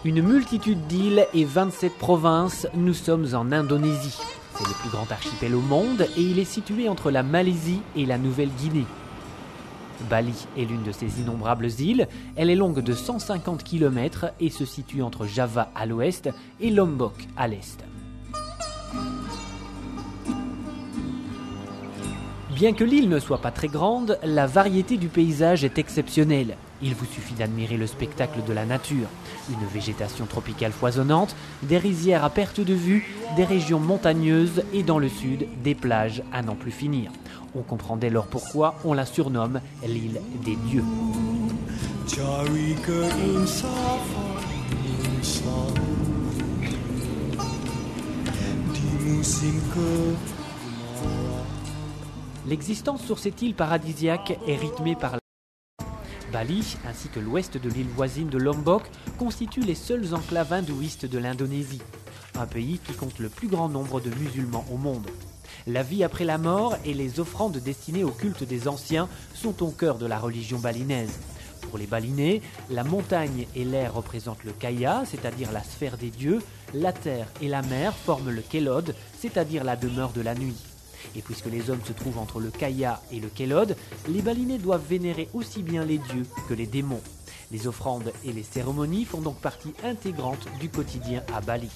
Une multitude d'îles et 27 provinces, nous sommes en Indonésie. C'est le plus grand archipel au monde et il est situé entre la Malaisie et la Nouvelle-Guinée. Bali est l'une de ces innombrables îles. Elle est longue de 150 km et se situe entre Java à l'ouest et Lombok à l'est. Bien que l'île ne soit pas très grande, la variété du paysage est exceptionnelle. Il vous suffit d'admirer le spectacle de la nature. Une végétation tropicale foisonnante, des rizières à perte de vue, des régions montagneuses et dans le sud, des plages à n'en plus finir. On comprend dès lors pourquoi on la surnomme l'île des dieux. L'existence sur cette île paradisiaque est rythmée par la Bali, ainsi que l'ouest de l'île voisine de Lombok, constituent les seules enclaves hindouistes de l'Indonésie, un pays qui compte le plus grand nombre de musulmans au monde. La vie après la mort et les offrandes destinées au culte des anciens sont au cœur de la religion balinaise. Pour les Balinais, la montagne et l'air représentent le kaya, c'est-à-dire la sphère des dieux, la terre et la mer forment le kelod, c'est-à-dire la demeure de la nuit. Et puisque les hommes se trouvent entre le kaya et le kelod, les Balinais doivent vénérer aussi bien les dieux que les démons. Les offrandes et les cérémonies font donc partie intégrante du quotidien à Bali.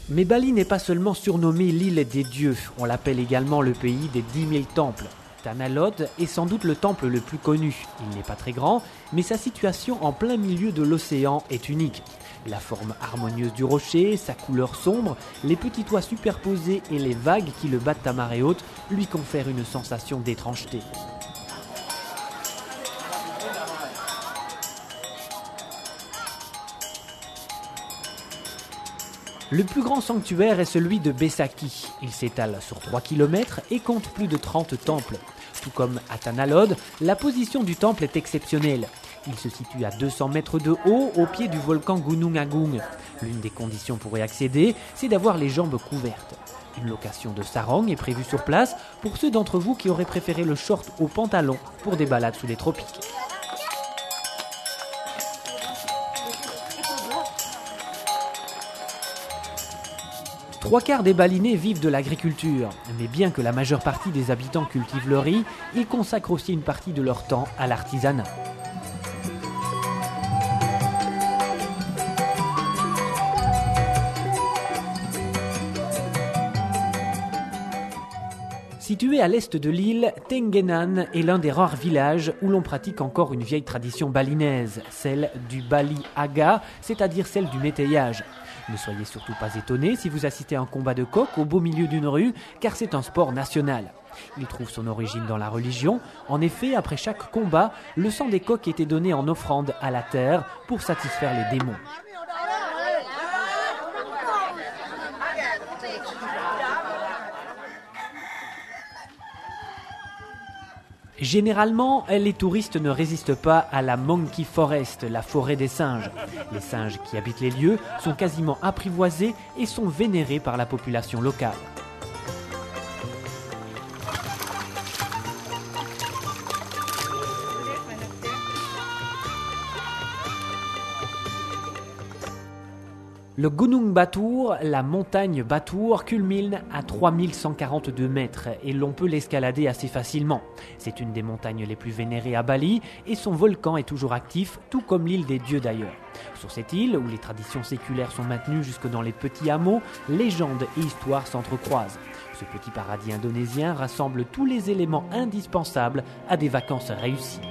Mais Bali n'est pas seulement surnommée l'île des dieux, on l'appelle également le pays des 10 000 temples. Tanah Lot est sans doute le temple le plus connu. Il n'est pas très grand, mais sa situation en plein milieu de l'océan est unique. La forme harmonieuse du rocher, sa couleur sombre, les petits toits superposés et les vagues qui le battent à marée haute lui confèrent une sensation d'étrangeté. Le plus grand sanctuaire est celui de Besakih. Il s'étale sur 3 km et compte plus de 30 temples. Tout comme à Tanah Lot, la position du temple est exceptionnelle. Il se situe à 200 mètres de haut au pied du volcan Gunung Agung. L'une des conditions pour y accéder, c'est d'avoir les jambes couvertes. Une location de sarong est prévue sur place pour ceux d'entre vous qui auraient préféré le short au pantalon pour des balades sous les tropiques. Trois quarts des Balinais vivent de l'agriculture, mais bien que la majeure partie des habitants cultivent le riz, ils consacrent aussi une partie de leur temps à l'artisanat. Situé à l'est de l'île, Tenganan est l'un des rares villages où l'on pratique encore une vieille tradition balinaise, celle du Bali Aga, c'est-à-dire celle du métayage. Ne soyez surtout pas étonnés si vous assistez à un combat de coqs au beau milieu d'une rue, car c'est un sport national. Il trouve son origine dans la religion. En effet, après chaque combat, le sang des coqs était donné en offrande à la terre pour satisfaire les démons. Généralement, les touristes ne résistent pas à la Monkey Forest, la forêt des singes. Les singes qui habitent les lieux sont quasiment apprivoisés et sont vénérés par la population locale. Le Gunung Batur, la montagne Batur, culmine à 3142 mètres et l'on peut l'escalader assez facilement. C'est une des montagnes les plus vénérées à Bali et son volcan est toujours actif, tout comme l'île des dieux d'ailleurs. Sur cette île, où les traditions séculaires sont maintenues jusque dans les petits hameaux, légendes et histoires s'entrecroisent. Ce petit paradis indonésien rassemble tous les éléments indispensables à des vacances réussies.